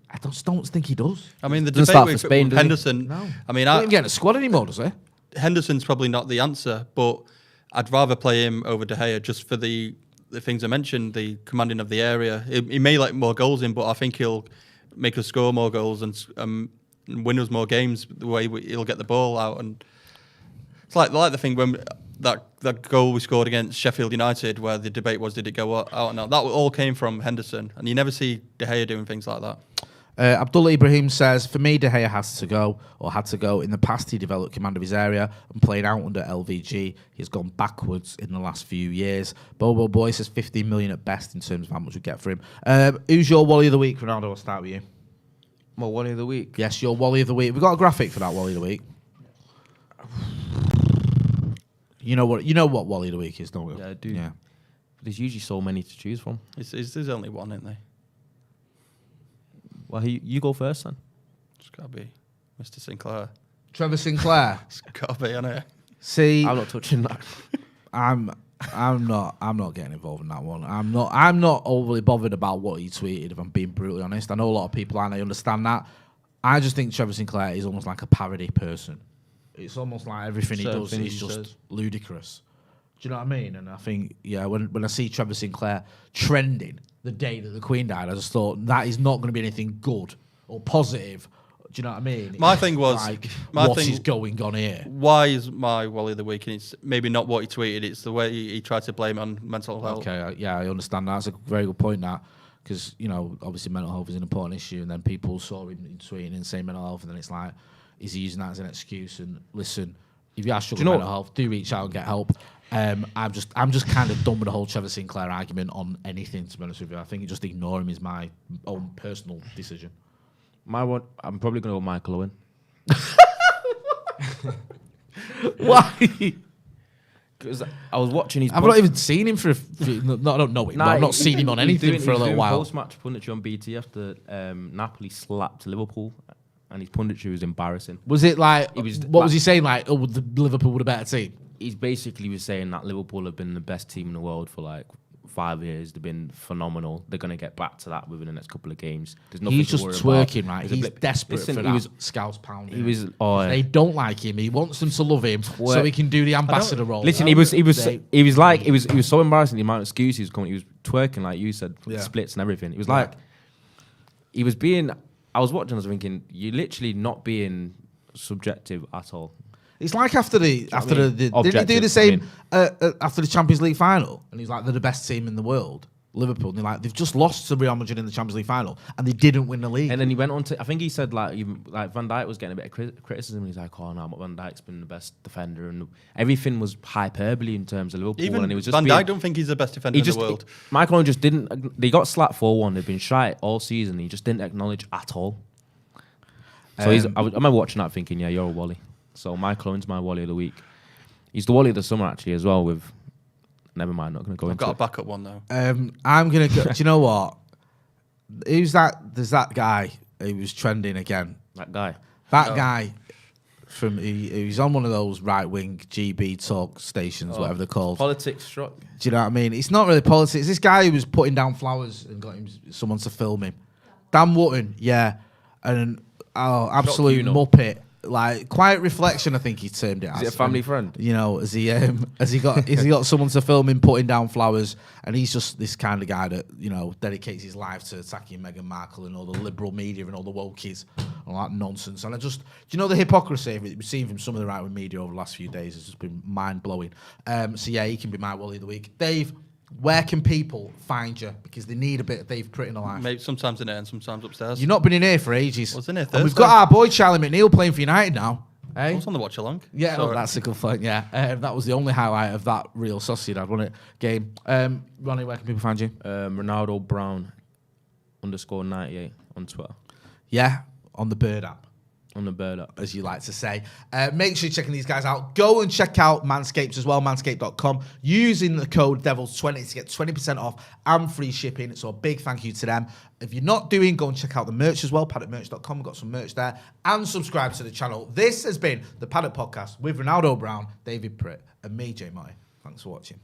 I just don't think he does. I mean, the Doesn't debate start for with Spain, does he? Henderson. No. I mean, He don't even get in a squad anymore, does he? Henderson's probably not the answer, but I'd rather play him over De Gea just for the things I mentioned, the commanding of the area. He may let more goals in, but I think he'll make us score more goals and win us more games the way he'll get the ball out. And it's like the thing when that goal we scored against Sheffield United, where the debate was, did it go out or not? That all came from Henderson, and you never see De Gea doing things like that. Abdullah Ibrahim says, for me, De Gea had to go. In the past, he developed command of his area and played out under LVG. He's gone backwards in the last few years. Bobo Boy says 15 million at best in terms of how much we get for him. Who's your Wally of the Week, Ronaldo? I'll start with you. Well, Wally of the week. Yes, your Wally of the Week. We've got a graphic for that Wally of the Week. You know what Wally of the Week is, don't we? Yeah, I do. Yeah. There's usually so many to choose from. There's only one, isn't there? Well, you go first then. It's got to be Mr. Sinclair. Trevor Sinclair. It's got to be, isn't it? See, I'm not touching that. I'm not getting involved in that one. I'm not overly bothered about what he tweeted, if I'm being brutally honest. I know a lot of people aren't. I understand that. I just think Trevor Sinclair is almost like a parody person. It's almost like everything he does is just ludicrous. Do you know what I mean? And I think, when I see Trevor Sinclair trending the day that the Queen died, I just thought that is not going to be anything good or positive. Do you know what I mean? My thing was, what is going on here? Why is my Wally of the Week? And it's maybe not what he tweeted, it's the way he tried to blame it on mental health. Okay, I understand that. That's a very good point, that. Because, obviously mental health is an important issue, and then people saw him tweeting and saying mental health, and then it's like, is he using that as an excuse? And listen, if you are struggling with mental health, do reach out and get help. I'm just kind of done with the whole Trevor Sinclair argument on anything, to be honest with you. I think just ignore him is my own personal decision. My one, I'm probably going to go Michael Owen. Why? Because I was watching his... I've not even seen him for a few... No, I don't know him, but I've not seen him on anything for a little while. Post-match punditry on BT after Napoli slapped Liverpool, and his punditry was embarrassing. Was it like... was what was he saying? Like, oh, the Liverpool were a better team? He basically was saying that Liverpool have been the best team in the world for like 5 years. They've been phenomenal. They're going to get back to that within the next couple of games. There's nothing He's to just worry about. twerking, right? He's desperate for that Scouse pound. He was. They don't like him. He wants them to love him so he can do the ambassador role. Listen, he was so embarrassing, the amount of excuses he was coming. He was twerking, like you said, splits and everything. It was like he was being. I was watching. I was thinking, you're literally not being subjective at all. It's like after the didn't he do the same after the Champions League final? And he's like, they're the best team in the world. Liverpool, and they're like, they've just lost to Real Madrid in the Champions League final, and they didn't win the league. And then he went on to, I think he said like Van Dijk was getting a bit of criticism. He's like, oh no, but Van Dijk's been the best defender, and everything was hyperbole in terms of Liverpool. Even and he was just Van Dijk don't think he's the best defender in the world. Michael Owen just didn't. They got slapped 4-1. They've been shy all season. He just didn't acknowledge at all. So I remember watching that thinking, yeah, you're a Wally. So Michael Owen's my Wally of the week. He's the Wally of the summer actually as well. With never mind, not going to go into. I've got a backup one though. I'm gonna go. Do you know what? Who's that? There's that guy who was trending again. That guy. Guy from he's on one of those right wing GB talk stations, whatever they're called. Politics struck. Do you know what I mean? It's not really politics. This guy who was putting down flowers and got someone to film him. Dan Wootton, yeah, and absolute muppet. Like quiet reflection, I think he termed it. Is it a family friend? You know, has he got someone to film him putting down flowers? And he's just this kind of guy that dedicates his life to attacking Meghan Markle and all the liberal media and all the wokies and all that nonsense. And do you know the hypocrisy we've seen from some of the right wing media over the last few days has just been mind blowing. So yeah, he can be my Wally of the week. Dave, where can people find you? Because they need a bit of Dave Pritt in their life. Maybe sometimes in here and sometimes upstairs. You've not been in here for ages. I was in here Thursday. And we've got our boy Charlie McNeil playing for United now. I was on the watch along. Yeah, that's a good point. Yeah, that was the only highlight of that Real Sociedad, wasn't it? Game. Ronnie, where can people find you? Ronaldo Brown _98 on Twitter. Yeah, on the Bird app. On the Bird app, as you like to say. Make sure you're checking these guys out. Go and check out Manscaped as well, manscaped.com, using the code DEVILS20 to get 20% off and free shipping. So a big thank you to them. If you're not doing, go and check out the merch as well, paddockmerch.com. We've got some merch there. And subscribe to the channel. This has been the Paddock Podcast with Ronaldo Brown, David Pritt, and me, Jay Motty. Thanks for watching.